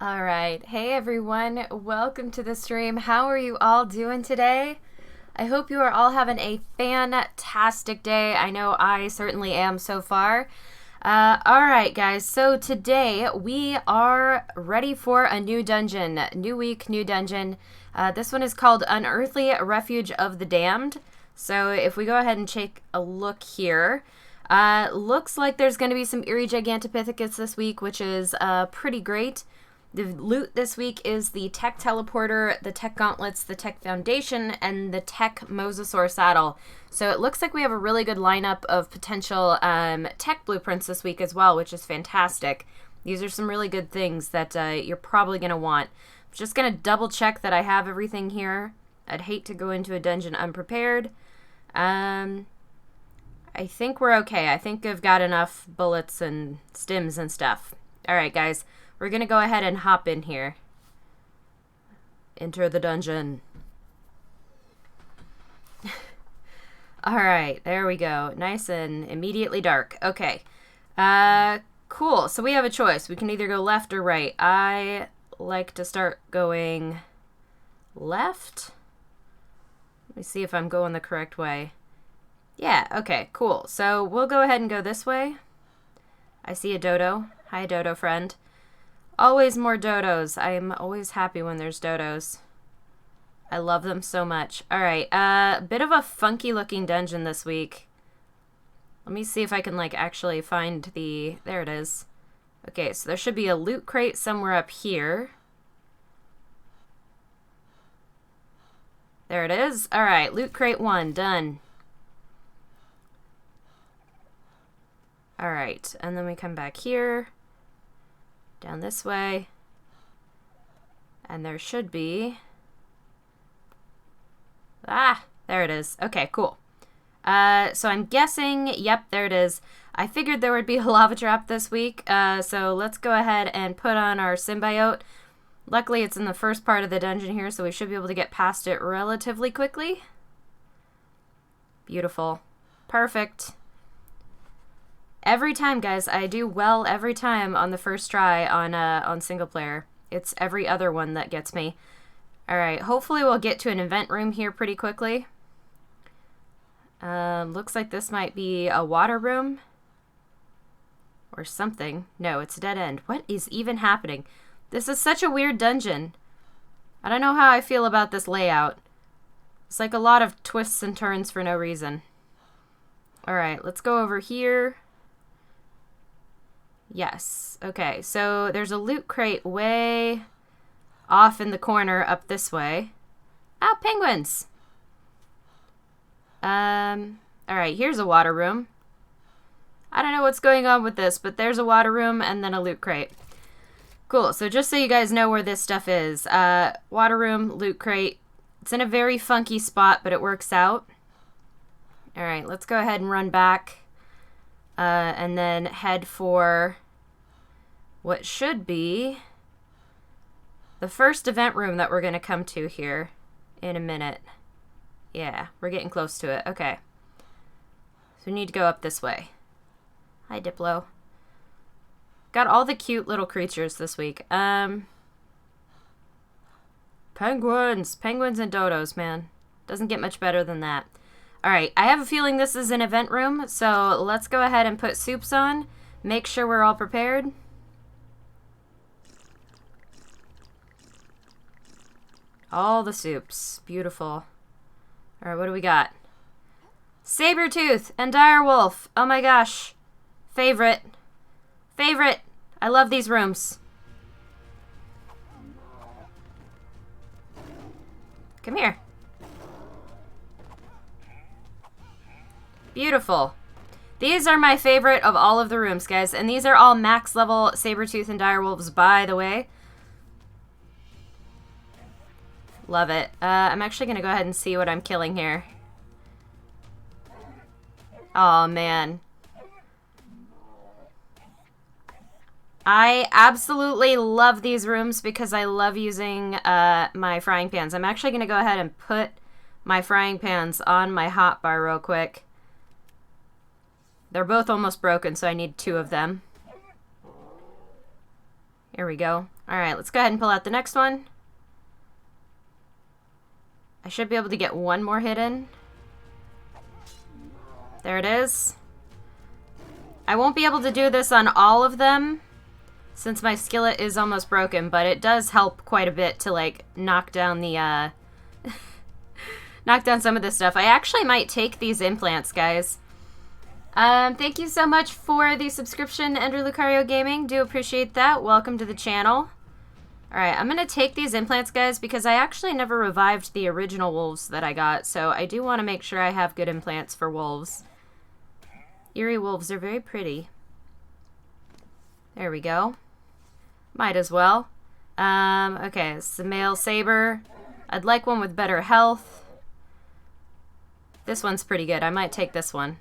All right. Hey everyone. Welcome to the stream. How are you all doing today? I hope you are all having a fantastic day. I know I certainly am so far. All right, guys. So today we are ready for a new dungeon. New week, new dungeon. This one is called Unearthly Refuge of the Damned. So if we go ahead and take a look here, looks like there's going to be some Eerie Gigantopithecus this week, which is pretty great. The loot this week is the Tech Teleporter, the Tech Gauntlets, the Tech Foundation, and the Tech Mosasaur Saddle. So it looks like we have a really good lineup of potential tech blueprints this week as well, which is fantastic. These are some really good things that you're probably going to want. I'm just going to double check that I have everything here. I'd hate to go into a dungeon unprepared. I think we're okay. I think I've got enough bullets and stims and stuff. All right, guys. We're going to go ahead and hop in here. Enter the dungeon. Alright, there we go. Nice and immediately dark. Okay. Cool. So we have a choice. We can either go left or right. I like to start going left. Let me see if I'm going the correct way. Yeah, okay, cool. So we'll go ahead and go this way. I see a dodo. Hi, dodo friend. Always more dodos. I'm always happy when there's dodos. I love them so much. Alright, bit of a funky looking dungeon this week. Let me see if I can, actually find the... There it is. Okay, so there should be a loot crate somewhere up here. There it is. Alright, loot crate 1, done. Alright, and then we come back here. Down this way. And there should be... Ah, there it is. Okay, cool. So I'm guessing, yep, there it is. I figured there would be a lava trap this week, so let's go ahead and put on our symbiote. Luckily, it's in the first part of the dungeon here, so we should be able to get past it relatively quickly. Beautiful. Perfect. Every time, guys, I do well every time on the first try on single player. It's every other one that gets me. Alright, hopefully we'll get to an event room here pretty quickly. Looks like this might be a water room. Or something. No, it's a dead end. What is even happening? This is such a weird dungeon. I don't know how I feel about this layout. It's like a lot of twists and turns for no reason. Alright, let's go over here. Yes. Okay, so there's a loot crate way off in the corner up this way. Ah, penguins! Alright, here's a water room. I don't know what's going on with this, but there's a water room and then a loot crate. Cool, so just so you guys know where this stuff is. Water room, loot crate. It's in a very funky spot, but it works out. Alright, let's go ahead and run back. And then head for what should be the first event room that we're going to come to here in a minute. Yeah, we're getting close to it. Okay. So we need to go up this way. Hi, Diplo. Got all the cute little creatures this week. Penguins! Penguins and dodos, man. Doesn't get much better than that. Alright, I have a feeling this is an event room, so let's go ahead and put soups on. Make sure we're all prepared. All the soups. Beautiful. Alright, what do we got? Sabertooth and Direwolf. Oh my gosh. Favorite. Favorite. I love these rooms. Come here. Beautiful. These are my favorite of all of the rooms, guys. And these are all max level Sabertooth and Direwolves, by the way. Love it. I'm actually going to go ahead and see what I'm killing here. Oh, man. I absolutely love these rooms because I love using my frying pans. I'm actually going to go ahead and put my frying pans on my hotbar real quick. They're both almost broken, so I need 2 of them. There we go. Alright, let's go ahead and pull out the next one. I should be able to get one more hit in. There it is. I won't be able to do this on all of them since my skillet is almost broken, but it does help quite a bit to, like, knock down the, knock down some of this stuff. I actually might take these implants, guys. Thank you so much for the subscription, Ender Lucario Gaming. Do appreciate that. Welcome to the channel. Alright, I'm going to take these implants, guys, because I actually never revived the original wolves that I got, so I do want to make sure I have good implants for wolves. Eerie wolves are very pretty. There we go. Might as well. Okay, it's the male saber. I'd like one with better health. This one's pretty good. I might take this one.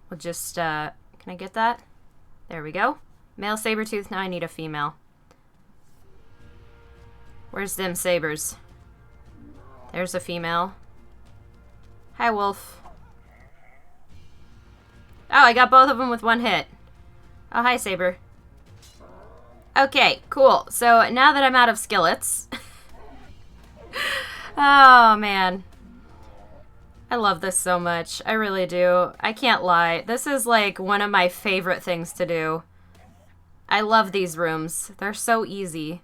We'll just, can I get that? There we go. Male saber-tooth. Now I need a female. Where's them sabers? There's a female. Hi, wolf. Oh, I got both of them with one hit. Oh, hi, saber. Okay, cool. So now that I'm out of skillets... Oh, man. I love this so much. I really do. I can't lie. This is like one of my favorite things to do. I love these rooms. They're so easy.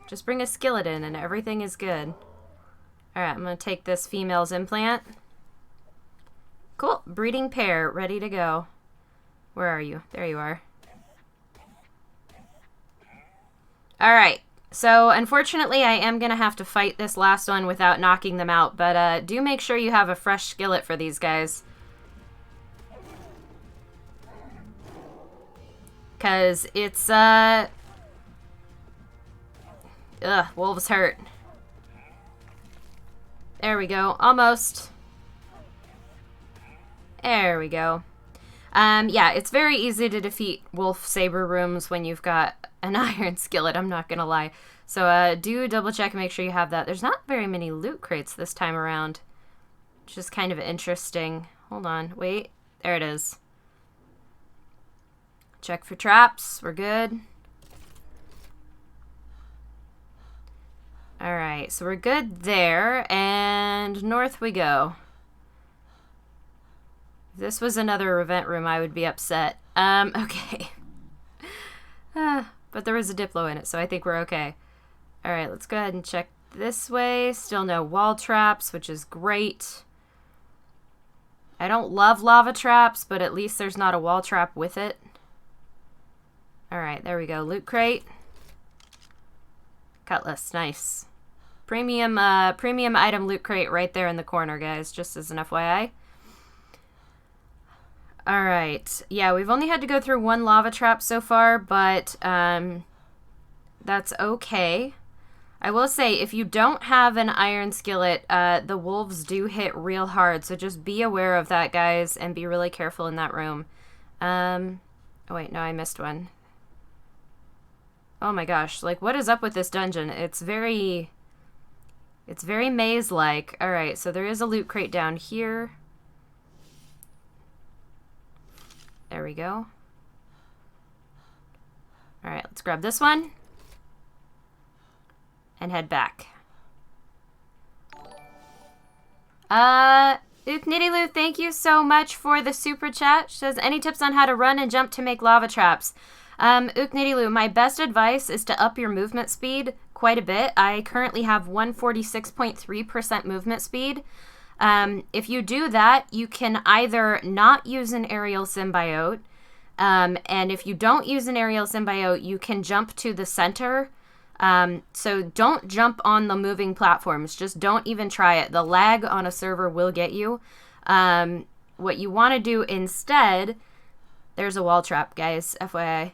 Just bring a skillet in and everything is good. Alright, I'm going to take this female's implant. Cool. Breeding pair. Ready to go. Where are you? There you are. Alright. So, unfortunately, I am going to have to fight this last one without knocking them out, but do make sure you have a fresh skillet for these guys. Because it's, wolves hurt. There we go. Almost. There we go. Yeah, it's very easy to defeat wolf saber rooms when you've got an iron skillet, I'm not gonna lie. So, do double check and make sure you have that. There's not very many loot crates this time around, which is kind of interesting. Hold on, wait. There it is. Check for traps. We're good. Alright, so we're good there, and north we go. If this was another event room, I would be upset. Okay. But there was a Diplo in it, so I think we're okay. Alright, let's go ahead and check this way. Still no wall traps, which is great. I don't love lava traps, but at least there's not a wall trap with it. Alright, there we go. Loot crate. Cutlass, nice. Premium item loot crate right there in the corner, guys, just as an FYI. Alright, yeah, we've only had to go through one lava trap so far, but that's okay. I will say, if you don't have an iron skillet, the wolves do hit real hard, so just be aware of that, guys, and be really careful in that room. Oh wait, no, I missed one. Oh my gosh, like, what is up with this dungeon? It's very maze-like. Alright, so there is a loot crate down here. There we go. Alright, let's grab this one. And head back. Nitty-Loo, thank you so much for the super chat. She says, any tips on how to run and jump to make lava traps? Nitty-Loo, my best advice is to up your movement speed quite a bit. I currently have 146.3% movement speed. If you do that, you can either not use an aerial symbiote, and if you don't use an aerial symbiote, you can jump to the center. So don't jump on the moving platforms. Just don't even try it. The lag on a server will get you. What you want to do instead, there's a wall trap, guys, FYI.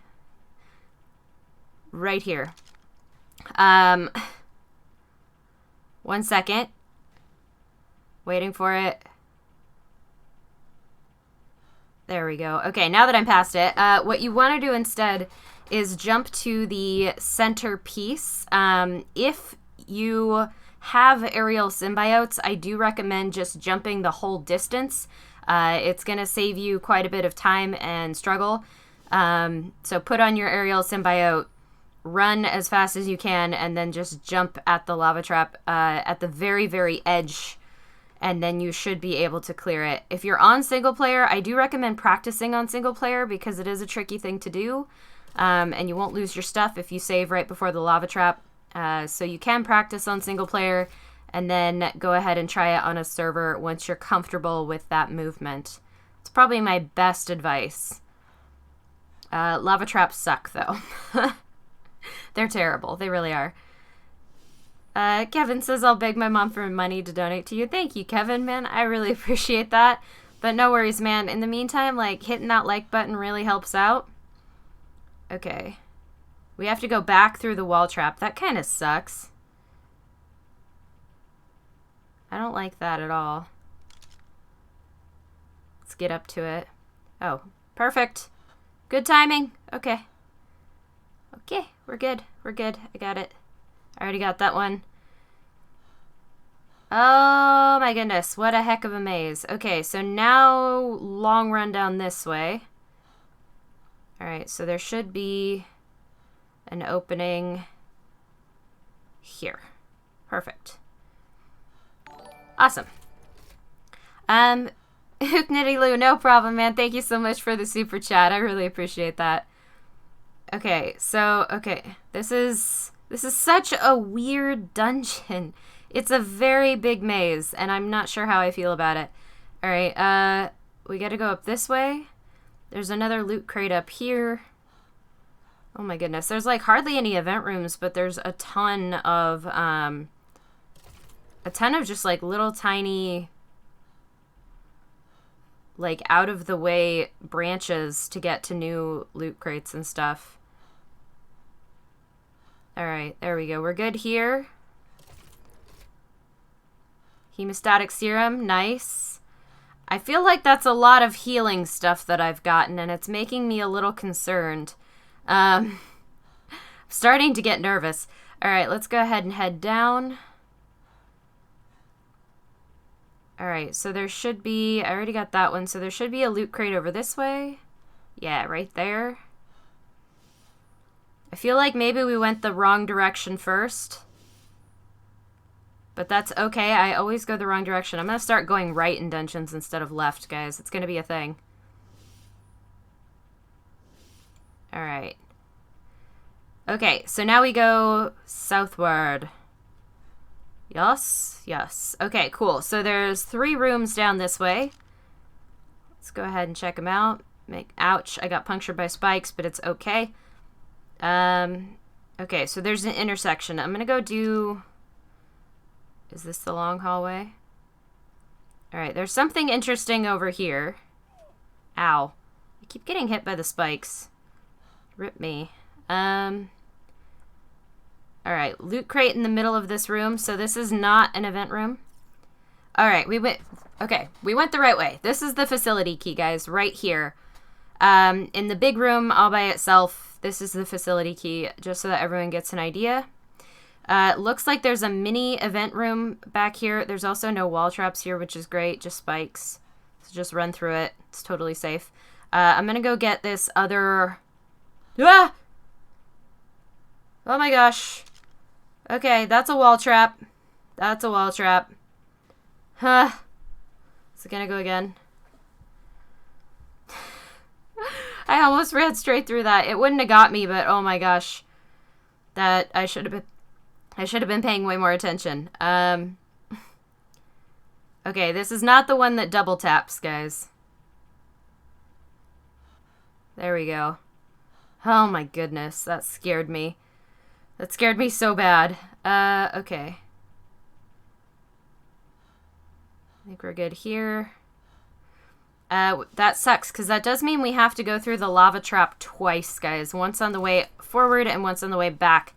Right here. 1 second. Waiting for it. There we go. Okay, now that I'm past it, what you want to do instead is jump to the center piece. If you have aerial symbiotes, I do recommend just jumping the whole distance. It's going to save you quite a bit of time and struggle. So put on your aerial symbiote, run as fast as you can, and then just jump at the lava trap at the very, very edge, and then you should be able to clear it. If you're on single player, I do recommend practicing on single player because it is a tricky thing to do, and you won't lose your stuff if you save right before the lava trap. So you can practice on single player, and then go ahead and try it on a server once you're comfortable with that movement. It's probably my best advice. Lava traps suck, though. They're terrible. They really are. Kevin says, I'll beg my mom for money to donate to you. Thank you, Kevin, man. I really appreciate that. But no worries, man. In the meantime, like, hitting that like button really helps out. Okay. We have to go back through the wall trap. That kind of sucks. I don't like that at all. Let's get up to it. Oh, perfect. Good timing. Okay. Okay, we're good. We're good. I got it. I already got that one. Oh my goodness, what a heck of a maze. Okay, so now long run down this way. Alright, so there should be an opening here. Perfect. Awesome. Nitty Lou, no problem, man. Thank you so much for the super chat. I really appreciate that. Okay, so, okay. This is such a weird dungeon. It's a very big maze, and I'm not sure how I feel about it. Alright, we gotta go up this way. There's another loot crate up here. Oh my goodness. There's, like, hardly any event rooms, but there's a ton of just, like, little tiny, like, out-of-the-way branches to get to new loot crates and stuff. Alright, there we go. We're good here. Hemostatic serum, nice. I feel like that's a lot of healing stuff that I've gotten, and it's making me a little concerned. I'm starting to get nervous. Alright, let's go ahead and head down. Alright, so there should be... I already got that one, so there should be a loot crate over this way. Yeah, right there. I feel like maybe we went the wrong direction first. But that's okay. I always go the wrong direction. I'm going to start going right in dungeons instead of left, guys. It's going to be a thing. Alright. Okay, so now we go southward. Yes? Yes. Okay, cool. So there's 3 rooms down this way. Let's go ahead and check them out. Ouch, I got punctured by spikes, but it's okay. Okay, so there's an intersection. I'm gonna go do... Is this the long hallway? Alright, there's something interesting over here. Ow. I keep getting hit by the spikes. Rip me. Alright, loot crate in the middle of this room. So this is not an event room. Alright, we went the right way. This is the facility key, guys, right here. In the big room all by itself, this is the facility key, just so that everyone gets an idea. Looks like there's a mini event room back here. There's also no wall traps here, which is great, just spikes. So just run through it. It's totally safe. I'm gonna go get this other... Ah! Oh my gosh. Okay, that's a wall trap. That's a wall trap. Huh. Is it gonna go again? I almost ran straight through that. It wouldn't have got me, but oh my gosh. That I should have been paying way more attention. Okay, this is not the one that double taps, guys. There we go. Oh my goodness, that scared me. That scared me so bad. Okay. I think we're good here. That sucks, because that does mean we have to go through the lava trap twice, guys. Once on the way forward and once on the way back.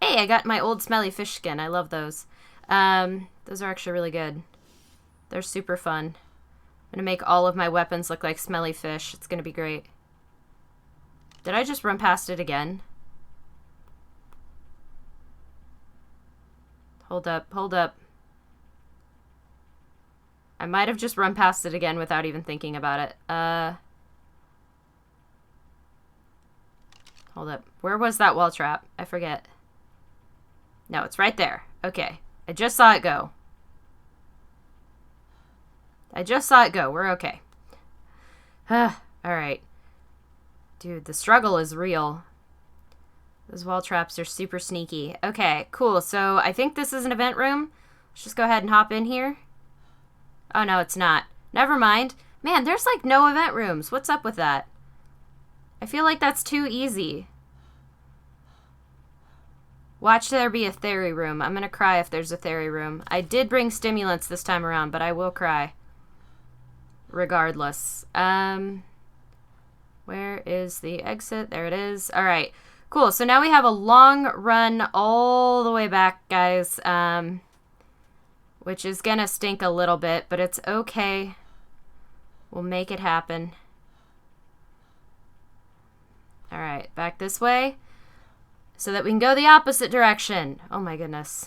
Hey, I got my old smelly fish skin. I love those. Those are actually really good. They're super fun. I'm going to make all of my weapons look like smelly fish. It's going to be great. Did I just run past it again? Hold up, hold up. I might have just run past it again without even thinking about it. Hold up. Where was that wall trap? I forget. No, it's right there. Okay. I just saw it go. I just saw it go. We're okay. Alright. Dude, the struggle is real. Those wall traps are super sneaky. Okay, cool. So I think this is an event room. Let's just go ahead and hop in here. Oh, no, it's not. Never mind. Man, there's like no event rooms. What's up with that? I feel like that's too easy. Watch there be a theory room. I'm gonna cry if there's a theory room. I did bring stimulants this time around, but I will cry. Regardless. Where is the exit? There it is. Alright, cool. So now we have a long run all the way back, guys. Which is gonna stink a little bit, but it's okay. We'll make it happen. Alright, back this way. So that we can go the opposite direction. Oh my goodness.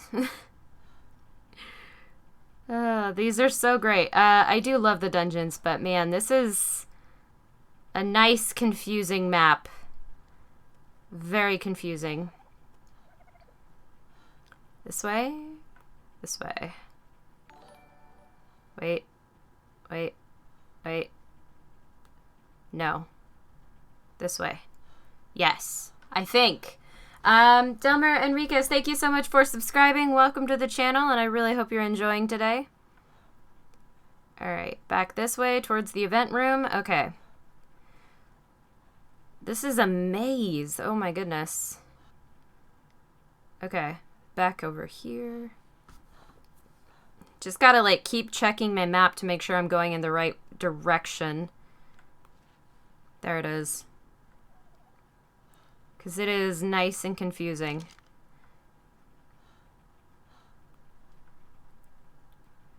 These are so great. I do love the dungeons, but man, this is a nice, confusing map. Very confusing. This way? This way. Wait. Wait. Wait. No. This way. Yes. I think. Delmer Enriquez, thank you so much for subscribing. Welcome to the channel, and I really hope you're enjoying today. Alright, back this way towards the event room. Okay. This is a maze. Oh my goodness. Okay, back over here. Just gotta, like, keep checking my map to make sure I'm going in the right direction. There it is. Because it is nice and confusing.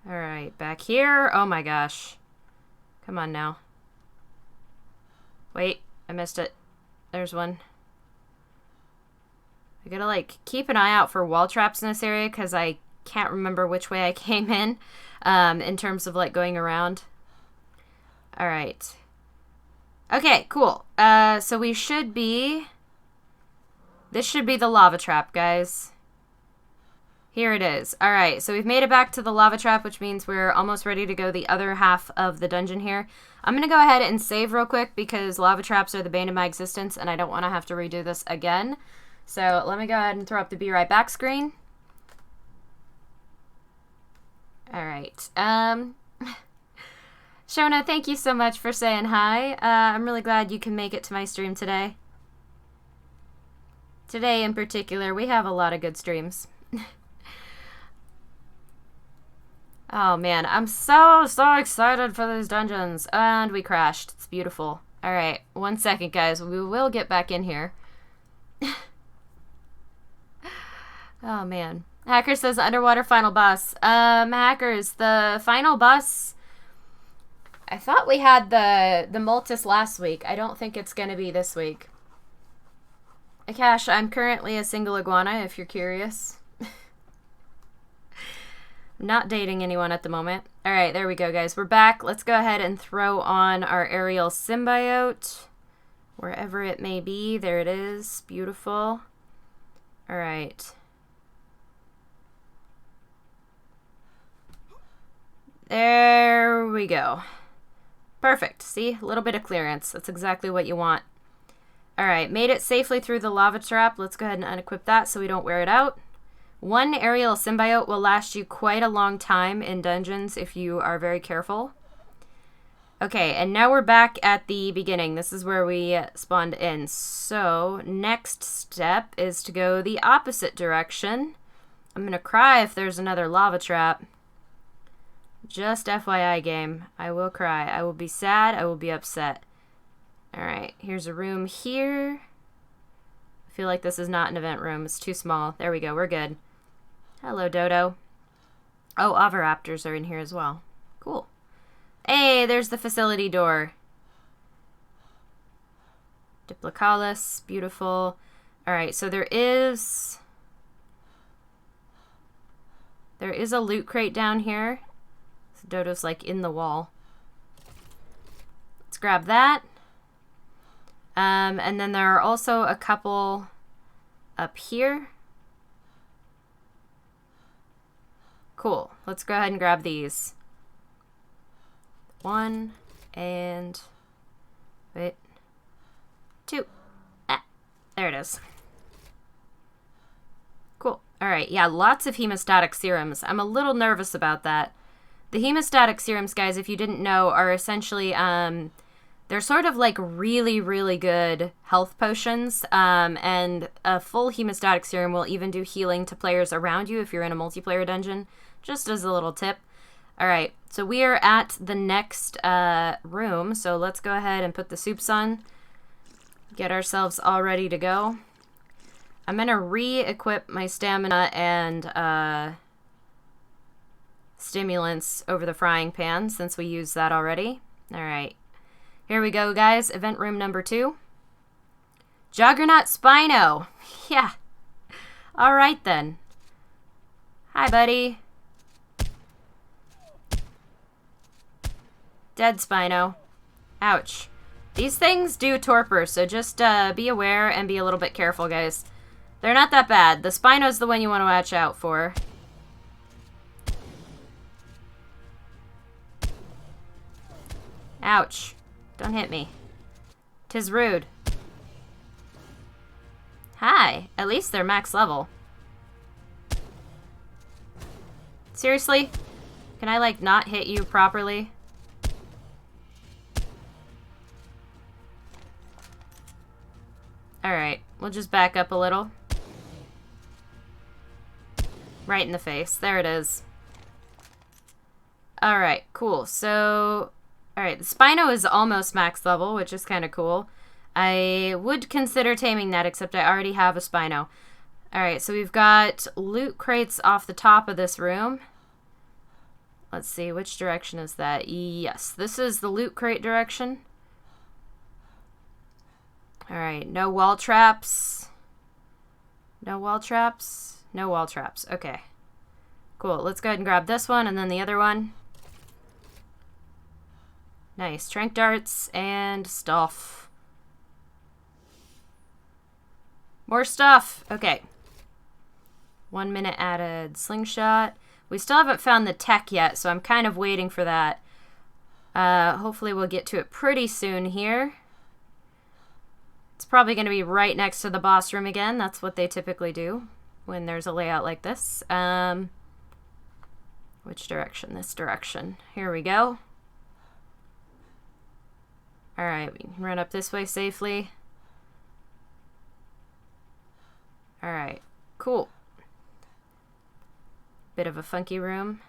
Alright, back here. Oh my gosh. Come on now. Wait, I missed it. There's one. I gotta, like, keep an eye out for wall traps in this area because I can't remember which way I came in terms of, like, going around. Alright. Okay, cool. So we should be... This should be the lava trap, guys. Here it is. Alright, so we've made it back to the lava trap, which means we're almost ready to go the other half of the dungeon here. I'm going to go ahead and save real quick because lava traps are the bane of my existence, and I don't want to have to redo this again. So let me go ahead and throw up the be right back screen. Alright. Shona, thank you so much for saying hi. I'm really glad you can make it to my stream today. Today in particular, we have a lot of good streams. Oh man, I'm so excited for these dungeons. And we crashed. It's beautiful. Alright, 1 second guys. We will get back in here. Oh man. Hacker says underwater final boss. Hackers, the final boss... I thought we had the Multis last week. I don't think it's going to be this week. Akash, I'm currently a single iguana, if you're curious. I'm not dating anyone at the moment. Alright, there we go, guys. We're back. Let's go ahead and throw on our aerial symbiote. Wherever it may be. There it is. Beautiful. Alright. There we go. Perfect. See? A little bit of clearance. That's exactly what you want. Alright, made it safely through the lava trap. Let's go ahead and unequip that so we don't wear it out. One aerial symbiote will last you quite a long time in dungeons if you are very careful. Okay, and now we're back at the beginning. This is where we spawned in. So, next step is to go the opposite direction. I'm gonna cry if there's another lava trap. Just FYI, game. I will cry. I will be sad. I will be upset. Alright, here's a room here. I feel like this is not an event room. It's too small. There we go. We're good. Hello, Dodo. Oh, oviraptors are in here as well. Cool. Hey, there's the facility door. Diplocaulus. Beautiful. Alright, so there is a loot crate down here. So Dodo's like in the wall. Let's grab that. And then there are also a couple up here. Cool. Let's go ahead and grab these. 1 and... wait. 2. Ah, there it is. Cool. Alright, yeah, lots of hemostatic serums. I'm a little nervous about that. The hemostatic serums, guys, if you didn't know, are essentially, they're sort of like really, really good health potions, and a full hemostatic serum will even do healing to players around you if you're in a multiplayer dungeon, just as a little tip. Alright, so we are at the next room, so let's go ahead and put the soups on, get ourselves all ready to go. I'm going to re-equip my stamina and stimulants over the frying pan since we used that already. Alright. Here we go, guys. Event room number 2. Juggernaut Spino. Yeah. Alright, then. Hi, buddy. Dead Spino. Ouch. These things do torpor, so just be aware and be a little bit careful, guys. They're not that bad. The Spino's the one you want to watch out for. Ouch. Don't hit me. 'Tis rude. Hi. At least they're max level. Seriously? Can I, like, not hit you properly? Alright. We'll just back up a little. Right in the face. There it is. Alright, cool. So... alright, the Spino is almost max level, which is kind of cool. I would consider taming that, except I already have a Spino. Alright, so we've got loot crates off the top of this room. Let's see, which direction is that? Yes, this is the loot crate direction. Alright, no wall traps. No wall traps. No wall traps. Okay. Cool, let's go ahead and grab this one and then the other one. Nice. Trank darts and stuff. More stuff. Okay. 1 minute added slingshot. We still haven't found the tech yet, so I'm kind of waiting for that. Hopefully we'll get to it pretty soon here. It's probably going to be right next to the boss room again. That's what they typically do when there's a layout like this. Which direction? This direction. Here we go. Alright, we can run up this way safely. Alright, cool. Bit of a funky room.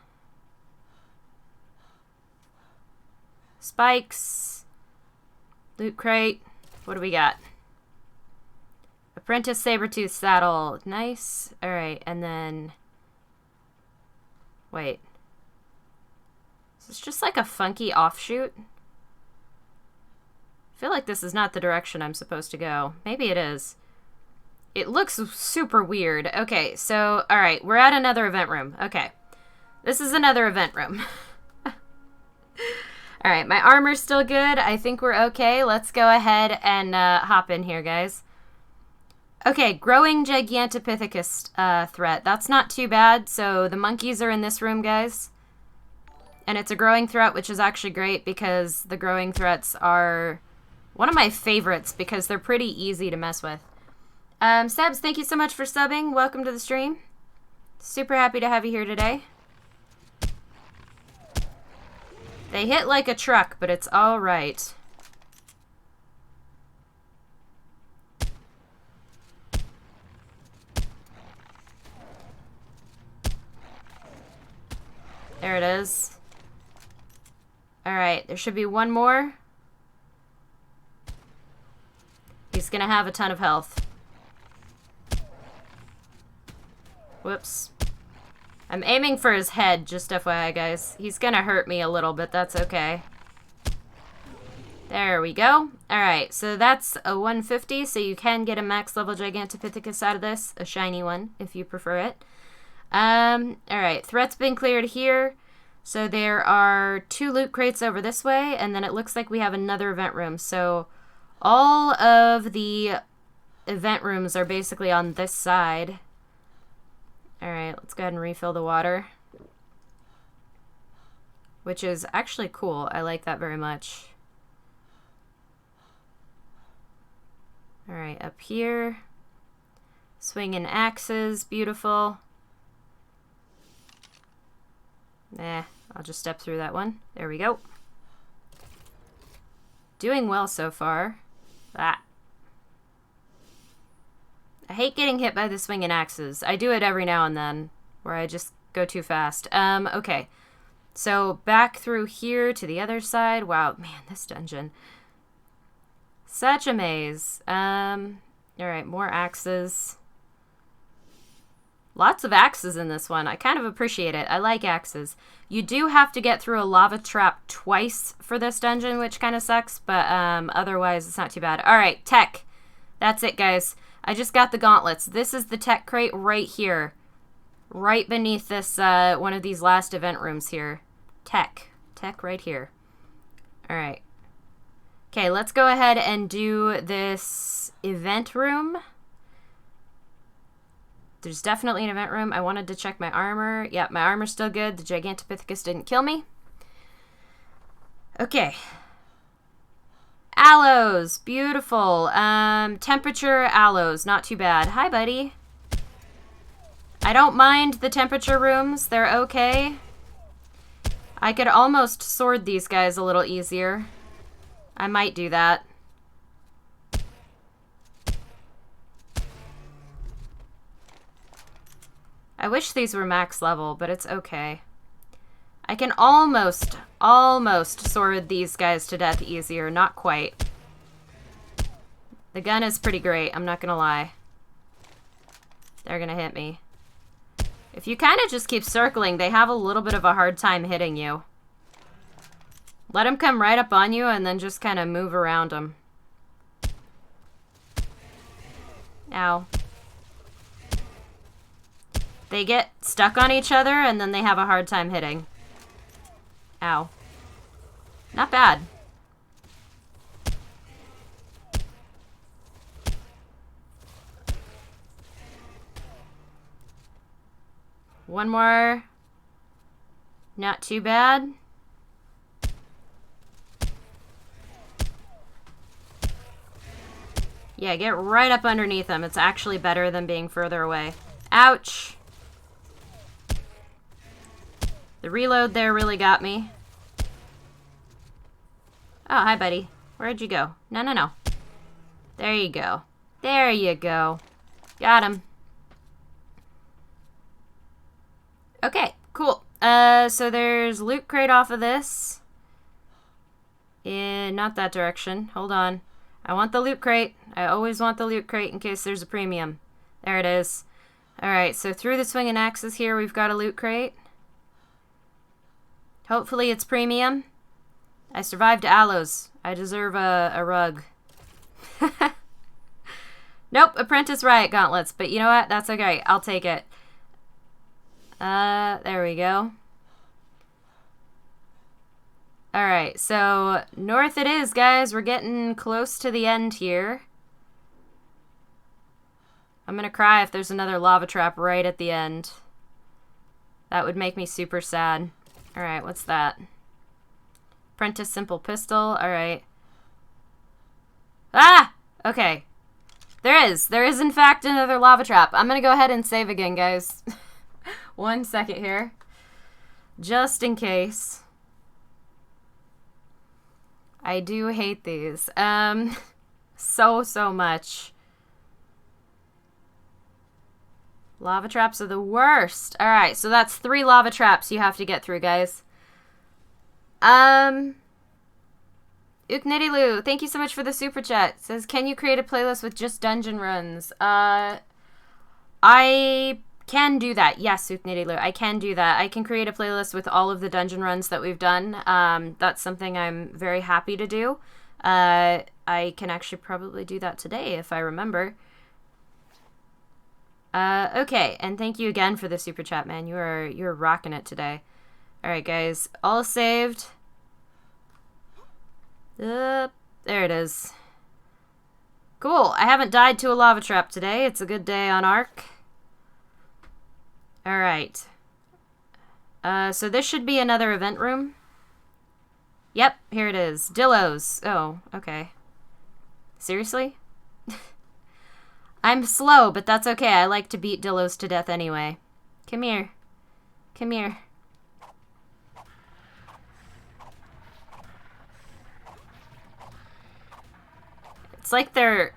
Spikes. Loot crate. What do we got? Apprentice Sabertooth saddle. Nice. Alright, and then... wait. Is this just like a funky offshoot? I feel like this is not the direction I'm supposed to go. Maybe it is. It looks super weird. Okay, so, alright, we're at another event room. Okay. This is another event room. Alright, my armor's still good. I think we're okay. Let's go ahead and hop in here, guys. Okay, growing Gigantopithecus threat. That's not too bad. So the monkeys are in this room, guys. And it's a growing threat, which is actually great because the growing threats are one of my favorites because they're pretty easy to mess with. Sebs, thank you so much for subbing. Welcome to the stream. Super happy to have you here today. They hit like a truck, but it's all right. There it is. Alright, there should be one more. He's gonna have a ton of health. Whoops. I'm aiming for his head, just FYI, guys. He's gonna hurt me a little bit, that's okay. There we go. Alright, so that's a 150, so you can get a max level Gigantopithecus out of this. A shiny one, if you prefer it. Alright, threat's been cleared here. So there are 2 loot crates over this way, and then it looks like we have another event room. So All of the event rooms are basically on this side. Alright, let's go ahead and refill the water. Which is actually cool. I like that very much. Alright, up here. Swinging axes. Beautiful. I'll just step through that one. There we go. Doing well so far. Ah. I hate getting hit by the swinging axes. I do it every now and then, where I just go too fast. Okay. So, back through here to the other side. Wow, man, this dungeon. Such a maze. Alright, more axes. Lots of axes in this one. I kind of appreciate it. I like axes. You do have to get through a lava trap twice for this dungeon, which kind of sucks, but otherwise it's not too bad. Alright, tech. That's it, guys. I just got the gauntlets. This is the tech crate right here. Right beneath this, one of these last event rooms here. Tech. Tech right here. Alright. Okay, let's go ahead and do this event room. There's definitely an event room. I wanted to check my armor. Yep, my armor's still good. The Gigantopithecus didn't kill me. Okay. Aloes. Beautiful. Temperature aloes. Not too bad. Hi, buddy. I don't mind the temperature rooms. They're okay. I could almost sword these guys a little easier. I might do that. I wish these were max level, but it's okay. I can almost sword these guys to death easier. Not quite. The gun is pretty great, I'm not gonna lie. They're gonna hit me. If you kind of just keep circling, they have a little bit of a hard time hitting you. Let them come right up on you and then just kind of move around them. Ow. They get stuck on each other and then they have a hard time hitting. Ow. Not bad. One more. Not too bad. Yeah, get right up underneath them. It's actually better than being further away. Ouch. The reload there really got me. Oh, hi, buddy. Where'd you go? No, no, no. There you go. There you go. Got him. Okay, cool. So there's loot crate off of this. Not that direction. Hold on. I want the loot crate. I always want the loot crate in case there's a premium. There it is. Alright, so through the swinging axes here, we've got a loot crate. Hopefully it's premium. I survived aloes. I deserve a rug. Nope, Apprentice Riot Gauntlets. But you know what? That's okay. I'll take it. There we go. Alright, so north it is, guys. We're getting close to the end here. I'm gonna cry if there's another lava trap right at the end. That would make me super sad. Alright, what's that? Apprentice Simple Pistol. Alright. Ah! Okay. There is in fact another lava trap. I'm gonna go ahead and save again, guys. 1 second here. Just in case. I do hate these. So much. Lava traps are the worst. Alright, so that's 3 lava traps you have to get through, guys. Uknidilu, thank you so much for the super chat. It says, can you create a playlist with just dungeon runs? I can do that. Yes, Uknidilu, I can do that. I can create a playlist with all of the dungeon runs that we've done. That's something I'm very happy to do. I can actually probably do that today if I remember. Okay, and thank you again for the super chat, man. You're rocking it today. Alright, guys, all saved. There it is. Cool. I haven't died to a lava trap today. It's a good day on ARK. Alright. So this should be another event room. Yep, here it is. Dillos. Oh, okay. Seriously? I'm slow, but that's okay. I like to beat Dillos to death anyway. Come here. Come here. It's like they're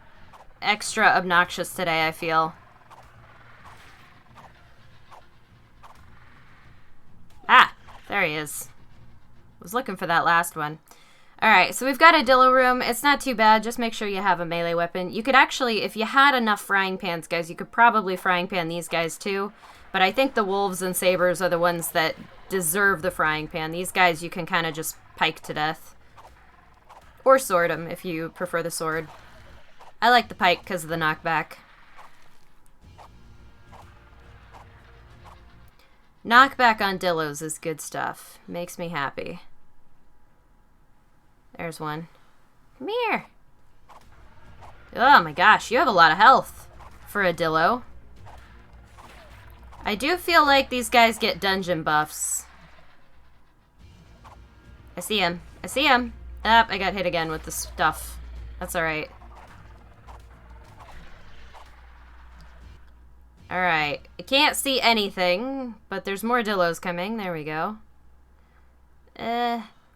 extra obnoxious today, I feel. Ah, there he is. Was looking for that last one. Alright, so we've got a Dillo room. It's not too bad. Just make sure you have a melee weapon. You could actually, if you had enough frying pans, guys, you could probably frying pan these guys too. But I think the wolves and sabers are the ones that deserve the frying pan. These guys you can kind of just pike to death. Or sword them if you prefer the sword. I like the pike because of the knockback. Knockback on Dillos is good stuff. Makes me happy. There's one. Come here. Oh my gosh, you have a lot of health for a Dillo. I do feel like these guys get dungeon buffs. I see him. I see him. Ah, I got hit again with the stuff. That's alright. Alright. I can't see anything, but there's more Dillos coming. There we go.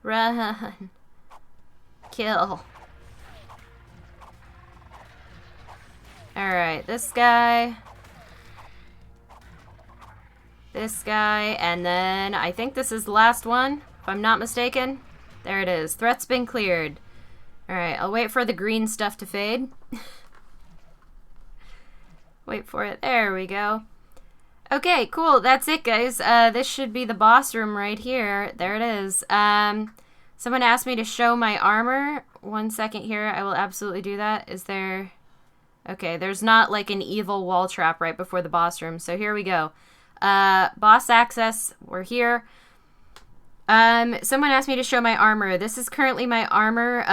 Run. Kill. Alright, this guy. This guy, and then I think this is the last one, if I'm not mistaken. There it is. Threat's been cleared. Alright, I'll wait for the green stuff to fade. Wait for it. There we go. Okay, cool. That's it, guys. This should be the boss room right here. There it is. Someone asked me to show my armor. 1 second here. I will absolutely do that. Is there... Okay, there's not like an evil wall trap right before the boss room. So here we go. Boss access. We're here. Someone asked me to show my armor. This is currently my armor.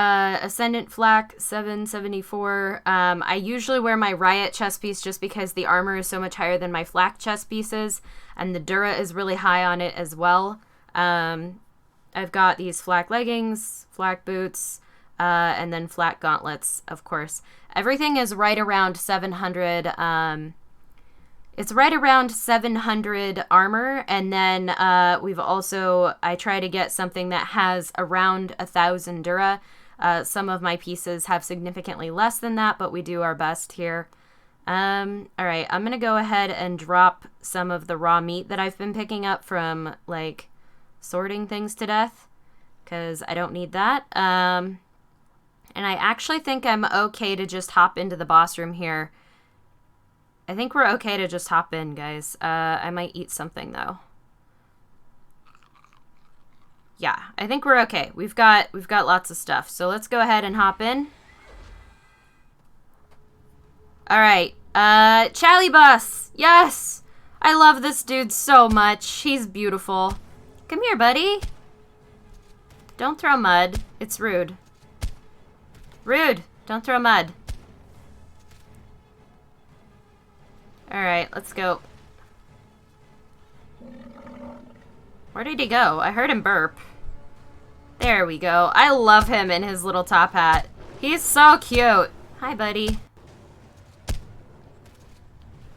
Ascendant Flak 774. I usually wear my Riot chest piece just because the armor is so much higher than my Flak chest pieces. And the Dura is really high on it as well. I've got these Flak leggings, Flak boots, and then Flak gauntlets, of course. Everything is right around 700, it's right around 700 armor, and then we've also, I try to get something that has around 1,000 Dura. Some of my pieces have significantly less than that, but we do our best here. Alright, I'm gonna go ahead and drop some of the raw meat that I've been picking up from, like, sorting things to death, because I don't need that. And I actually think I'm okay to just hop into the boss room here. I think we're okay to just hop in, guys. I might eat something, though. Yeah, I think we're okay. We've got lots of stuff. So let's go ahead and hop in. Alright, Chalibus! Yes! I love this dude so much. He's beautiful. Come here, buddy. Don't throw mud. It's rude. Rude! Don't throw mud. Alright, let's go. Where did he go? I heard him burp. There we go. I love him in his little top hat. He's so cute. Hi, buddy.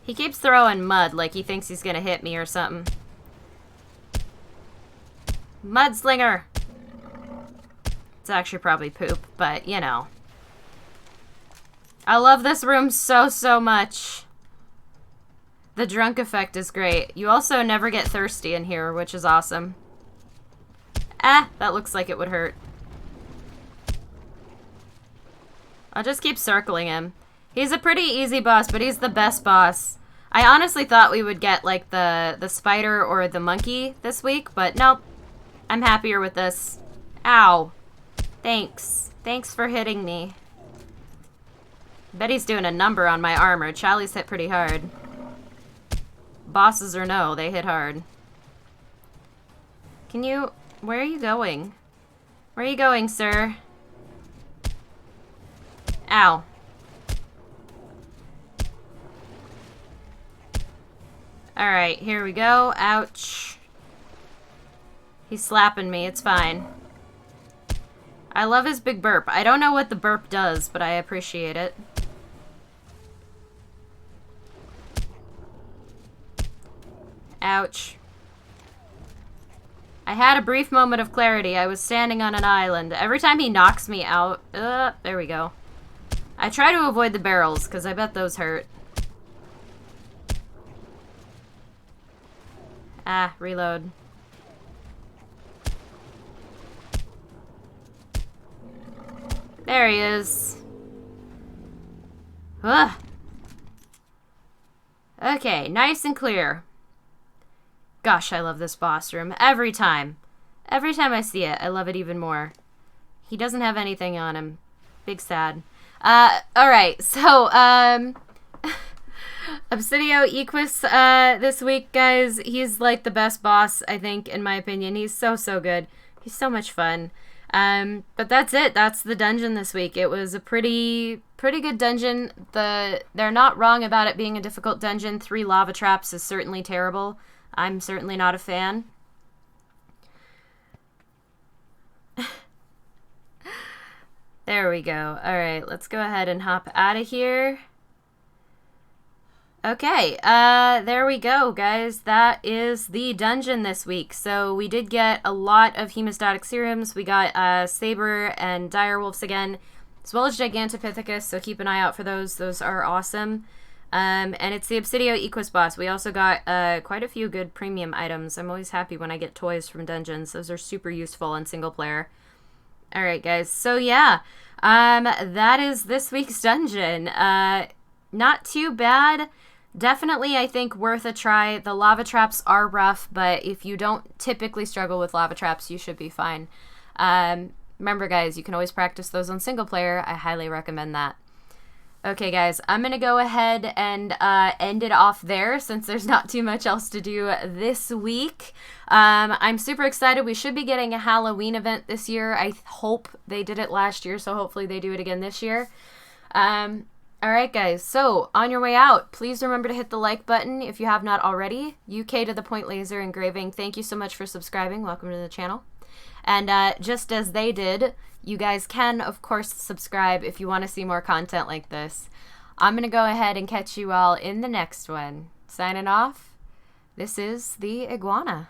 He keeps throwing mud like he thinks he's gonna hit me or something. Mudslinger! It's actually probably poop, but, you know. I love this room so, so much. The drunk effect is great. You also never get thirsty in here, which is awesome. Ah, that looks like it would hurt. I'll just keep circling him. He's a pretty easy boss, but he's the best boss. I honestly thought we would get, like, the spider or the monkey this week, but nope. I'm happier with this. Ow. Thanks. Thanks for hitting me. Bet he's doing a number on my armor. Charlie's hit pretty hard. Bosses or no, they hit hard. Can you... Where are you going? Where are you going, sir? Ow. Alright, here we go. Ouch. He's slapping me. It's fine. I love his big burp. I don't know what the burp does, but I appreciate it. Ouch. I had a brief moment of clarity. I was standing on an island. Every time he knocks me out... there we go. I try to avoid the barrels, because I bet those hurt. Ah, reload. There he is. Ugh. Okay, nice and clear. Gosh, I love this boss room. Every time. Every time I see it, I love it even more. He doesn't have anything on him. Big sad. Alright, so, Obsidio Equus, this week, guys, he's like the best boss, I think, in my opinion. He's so good. He's so much fun. But that's it. That's the dungeon this week. It was a pretty good dungeon. They're not wrong about it being a difficult dungeon. 3 lava traps is certainly terrible. I'm certainly not a fan. There we go. Alright, let's go ahead and hop out of here. Okay, there we go, guys. That is the dungeon this week. So we did get a lot of hemostatic serums. We got Saber and Direwolves again, as well as Gigantopithecus, so keep an eye out for those. Those are awesome. And it's the Obsidio Equus boss. We also got quite a few good premium items. I'm always happy when I get toys from dungeons. Those are super useful in single player. Alright, guys. So, yeah. That is this week's dungeon. Not too bad. Definitely, I think, worth a try. The lava traps are rough, but if you don't typically struggle with lava traps, you should be fine. Remember, guys, you can always practice those on single player. I highly recommend that. Okay, guys, I'm going to go ahead and end it off there since there's not too much else to do this week. I'm super excited. We should be getting a Halloween event this year. I hope they did it last year, so hopefully they do it again this year. Alright, guys, so on your way out, please remember to hit the like button if you have not already. UK to the Point Laser Engraving, thank you so much for subscribing. Welcome to the channel. And just as they did, you guys can, of course, subscribe if you want to see more content like this. I'm going to go ahead and catch you all in the next one. Signing off, this is the Iguana.